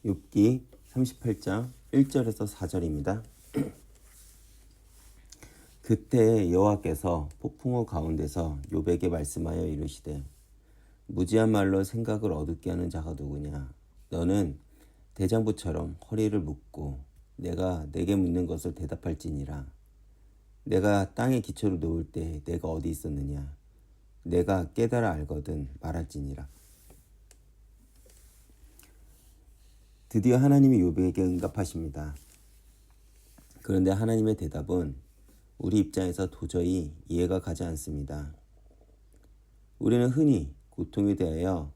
욥기 38장 1절에서 4절입니다. 그때 여호와께서 폭풍우 가운데서 욥에게 말씀하여 이르시되 무지한 말로 생각을 어둡게 하는 자가 누구냐. 너는 대장부처럼 허리를 묶고 내가 내게 묻는 것을 대답할지니라. 내가 땅에 기초를 놓을 때 내가 어디 있었느냐. 내가 깨달아 알거든 말할지니라. 드디어 하나님이 욥에게 응답하십니다. 그런데 하나님의 대답은 우리 입장에서 도저히 이해가 가지 않습니다. 우리는 흔히 고통에 대하여,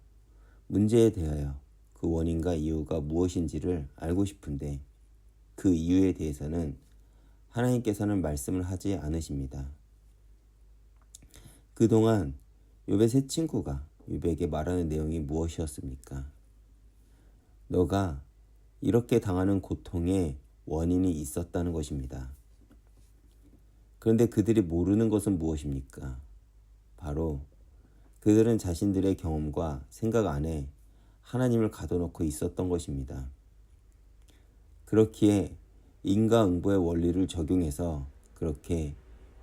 문제에 대하여 그 원인과 이유가 무엇인지를 알고 싶은데 그 이유에 대해서는 하나님께서는 말씀을 하지 않으십니다. 그동안 욥의 세 친구가 욥에게 말하는 내용이 무엇이었습니까? 너가 이렇게 당하는 고통에 원인이 있었다는 것입니다. 그런데 그들이 모르는 것은 무엇입니까? 바로 그들은 자신들의 경험과 생각 안에 하나님을 가둬놓고 있었던 것입니다. 그렇기에 인과응보의 원리를 적용해서 그렇게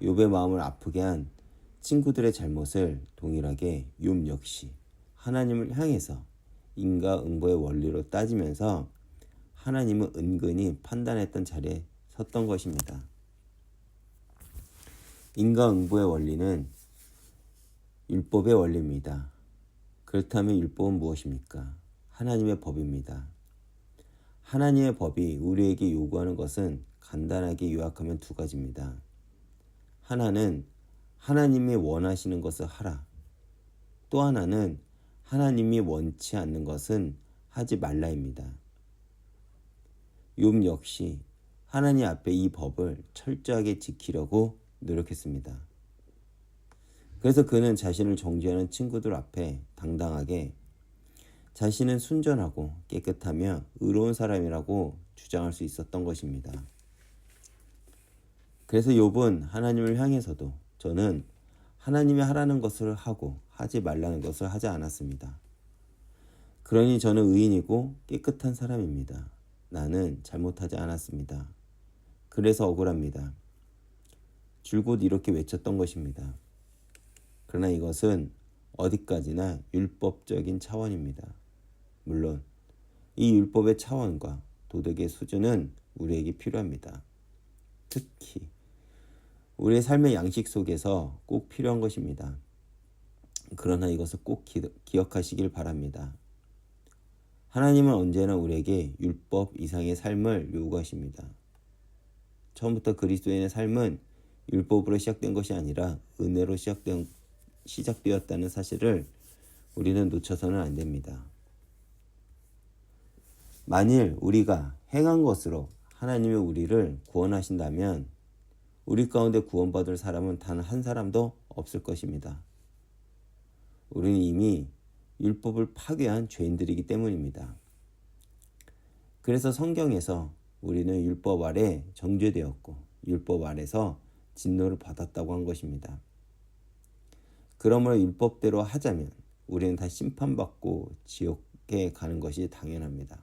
욥의 마음을 아프게 한 친구들의 잘못을 동일하게 욥 역시 하나님을 향해서 인과응보의 원리로 따지면서 하나님은 은근히 판단했던 자리에 섰던 것입니다. 인과응보의 원리는 율법의 원리입니다. 그렇다면 율법은 무엇입니까? 하나님의 법입니다. 하나님의 법이 우리에게 요구하는 것은 간단하게 요약하면 두 가지입니다. 하나는 하나님이 원하시는 것을 하라. 또 하나는 하나님이 원치 않는 것은 하지 말라입니다. 욥 역시 하나님 앞에 이 법을 철저하게 지키려고 노력했습니다. 그래서 그는 자신을 정죄하는 친구들 앞에 당당하게 자신은 순전하고 깨끗하며 의로운 사람이라고 주장할 수 있었던 것입니다. 그래서 욥은 하나님을 향해서도 저는 하나님이 하라는 것을 하고 하지 말라는 것을 하지 않았습니다. 그러니 저는 의인이고 깨끗한 사람입니다. 나는 잘못하지 않았습니다. 그래서 억울합니다. 줄곧 이렇게 외쳤던 것입니다. 그러나 이것은 어디까지나 율법적인 차원입니다. 물론 이 율법의 차원과 도덕의 수준은 우리에게 필요합니다. 특히 우리의 삶의 양식 속에서 꼭 필요한 것입니다. 그러나 이것을 꼭 기억하시길 바랍니다. 하나님은 언제나 우리에게 율법 이상의 삶을 요구하십니다. 처음부터 그리스도인의 삶은 율법으로 시작된 것이 아니라 은혜로 시작되었다는 사실을 우리는 놓쳐서는 안 됩니다. 만일 우리가 행한 것으로 하나님이 우리를 구원하신다면 우리 가운데 구원받을 사람은 단 한 사람도 없을 것입니다. 우리는 이미 율법을 파괴한 죄인들이기 때문입니다. 그래서 성경에서 우리는 율법 아래 정죄되었고 율법 아래서 진노를 받았다고 한 것입니다. 그러므로 율법대로 하자면 우리는 다 심판받고 지옥에 가는 것이 당연합니다.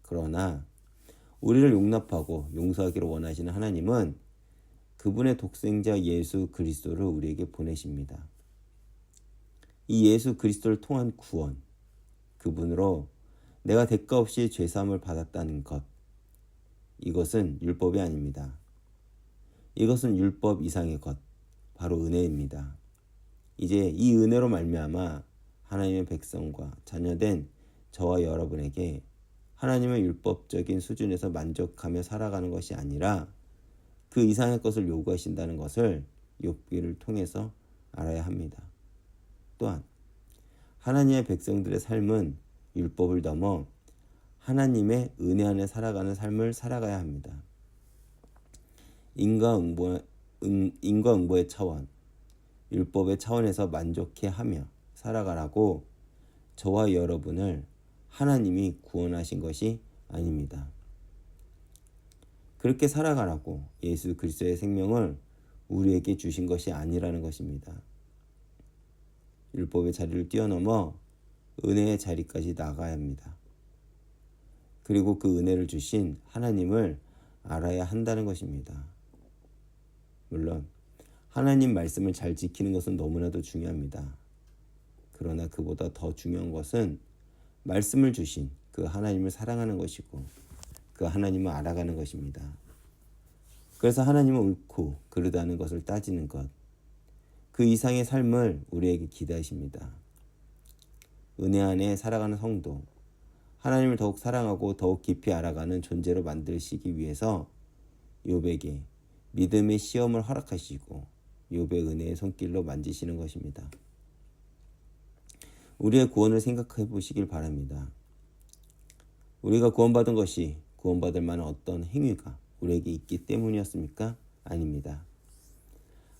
그러나 우리를 용납하고 용서하기를 원하시는 하나님은 그분의 독생자 예수 그리스도를 우리에게 보내십니다. 이 예수 그리스도를 통한 구원, 그분으로 내가 대가 없이 죄사함을 받았다는 것, 이것은 율법이 아닙니다. 이것은 율법 이상의 것, 바로 은혜입니다. 이제 이 은혜로 말미암아 하나님의 백성과 자녀된 저와 여러분에게 하나님의 율법적인 수준에서 만족하며 살아가는 것이 아니라 그 이상의 것을 요구하신다는 것을 욥기를 통해서 알아야 합니다. 또한 하나님의 백성들의 삶은 율법을 넘어 하나님의 은혜 안에 살아가는 삶을 살아가야 합니다. 인과응보의 차원, 율법의 차원에서 만족해하며 살아가라고 저와 여러분을 하나님이 구원하신 것이 아닙니다. 그렇게 살아가라고 예수 그리스도의 생명을 우리에게 주신 것이 아니라는 것입니다. 율법의 자리를 뛰어넘어 은혜의 자리까지 나가야 합니다. 그리고 그 은혜를 주신 하나님을 알아야 한다는 것입니다. 물론 하나님 말씀을 잘 지키는 것은 너무나도 중요합니다. 그러나 그보다 더 중요한 것은 말씀을 주신 그 하나님을 사랑하는 것이고 그 하나님을 알아가는 것입니다. 그래서 하나님은 옳고 그르다는 것을 따지는 것, 그 이상의 삶을 우리에게 기대하십니다. 은혜 안에 살아가는 성도, 하나님을 더욱 사랑하고 더욱 깊이 알아가는 존재로 만드시기 위해서 욥에게 믿음의 시험을 허락하시고 욥의 은혜의 손길로 만지시는 것입니다. 우리의 구원을 생각해 보시길 바랍니다. 우리가 구원받은 것이 구원받을 만한 어떤 행위가 우리에게 있기 때문이었습니까? 아닙니다.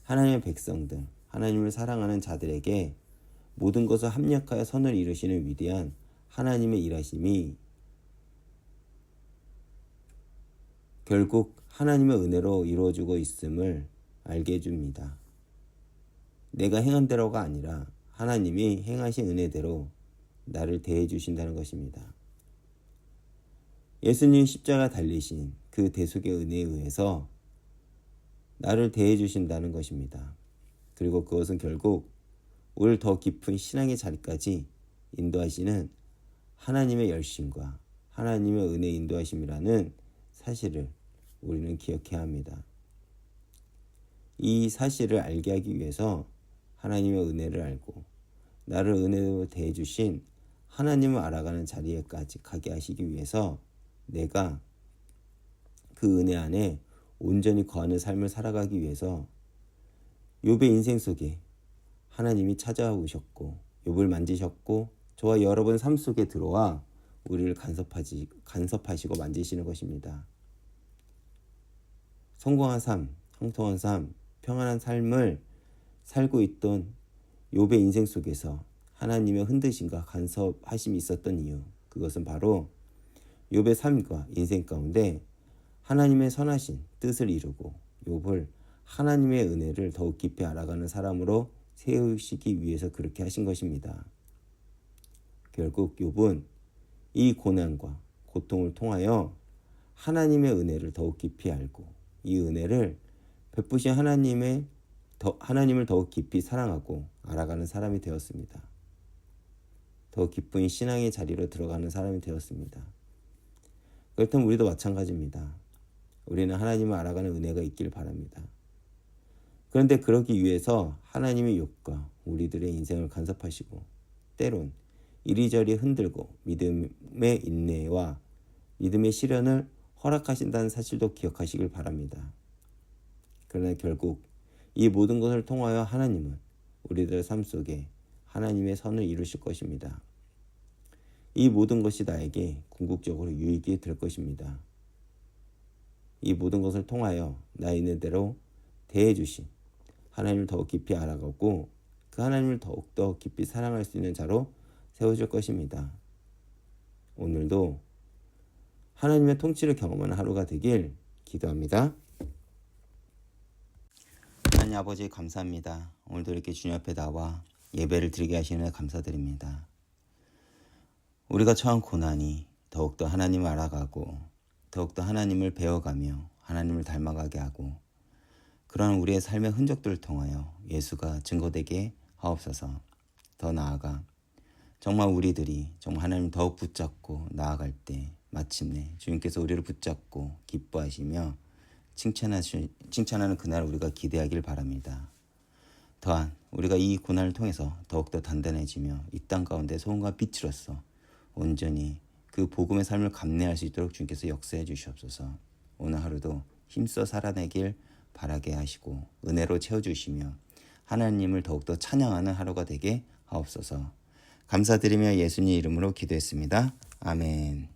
하나님의 백성들, 하나님을 사랑하는 자들에게 모든 것을 합력하여 선을 이루시는 위대한 하나님의 일하심이 결국 하나님의 은혜로 이루어지고 있음을 알게 해줍니다. 내가 행한 대로가 아니라 하나님이 행하신 은혜대로 나를 대해 주신다는 것입니다. 예수님이 십자가 달리신 그 대속의 은혜에 의해서 나를 대해 주신다는 것입니다. 그리고 그것은 결국 우리를 더 깊은 신앙의 자리까지 인도하시는 하나님의 열심과 하나님의 은혜 인도하심이라는 사실을 우리는 기억해야 합니다. 이 사실을 알게 하기 위해서 하나님의 은혜를 알고 나를 은혜로 대해 주신 하나님을 알아가는 자리에까지 가게 하시기 위해서 내가 그 은혜 안에 온전히 거하는 삶을 살아가기 위해서 욥의 인생 속에 하나님이 찾아와 오셨고 욥을 만지셨고 저와 여러분 삶 속에 들어와 우리를 간섭하시고 만지시는 것입니다. 성공한 삶, 형통한 삶, 평안한 삶을 살고 있던 욥의 인생 속에서 하나님의 흔드심과 간섭하심이 있었던 이유, 그것은 바로 욥의 삶과 인생 가운데 하나님의 선하신 뜻을 이루고 욥을 하나님의 은혜를 더욱 깊이 알아가는 사람으로 세우시기 위해서 그렇게 하신 것입니다. 결국 욥은 이 고난과 고통을 통하여 하나님의 은혜를 더욱 깊이 알고 이 은혜를 베푸신 하나님을 더욱 깊이 사랑하고 알아가는 사람이 되었습니다. 더 깊은 신앙의 자리로 들어가는 사람이 되었습니다. 그렇다면 우리도 마찬가지입니다. 우리는 하나님을 알아가는 은혜가 있길 바랍니다. 그런데 그러기 위해서 하나님의 욥과 우리들의 인생을 간섭하시고 때론 이리저리 흔들고 믿음의 인내와 믿음의 시련을 허락하신다는 사실도 기억하시길 바랍니다. 그러나 결국 이 모든 것을 통하여 하나님은 우리들의 삶 속에 하나님의 선을 이루실 것입니다. 이 모든 것이 나에게 궁극적으로 유익이 될 것입니다. 이 모든 것을 통하여 나 있는 대로 대해주신 하나님을 더욱 깊이 알아가고 그 하나님을 더욱더 깊이 사랑할 수 있는 자로 세워질 것입니다. 오늘도 하나님의 통치를 경험하는 하루가 되길 기도합니다. 하나님 아버지 감사합니다. 오늘도 이렇게 주님 앞에 나와 예배를 드리게 하시는 감사드립니다. 우리가 처한 고난이 더욱더 하나님을 알아가고 더욱더 하나님을 배워가며 하나님을 닮아가게 하고 그런 우리의 삶의 흔적들을 통하여 예수가 증거되게 하옵소서. 더 나아가 정말 우리들이 정말 하나님을 더욱 붙잡고 나아갈 때 마침내 주님께서 우리를 붙잡고 기뻐하시며 칭찬하는 그날을 우리가 기대하길 바랍니다. 또한 우리가 이 고난을 통해서 더욱더 단단해지며 이 땅 가운데 소금과 빛으로서 온전히 그 복음의 삶을 감내할 수 있도록 주님께서 역사해 주시옵소서. 오늘 하루도 힘써 살아내길 바라게 하시고 은혜로 채워주시며 하나님을 더욱더 찬양하는 하루가 되게 하옵소서. 감사드리며 예수님 이름으로 기도했습니다. 아멘.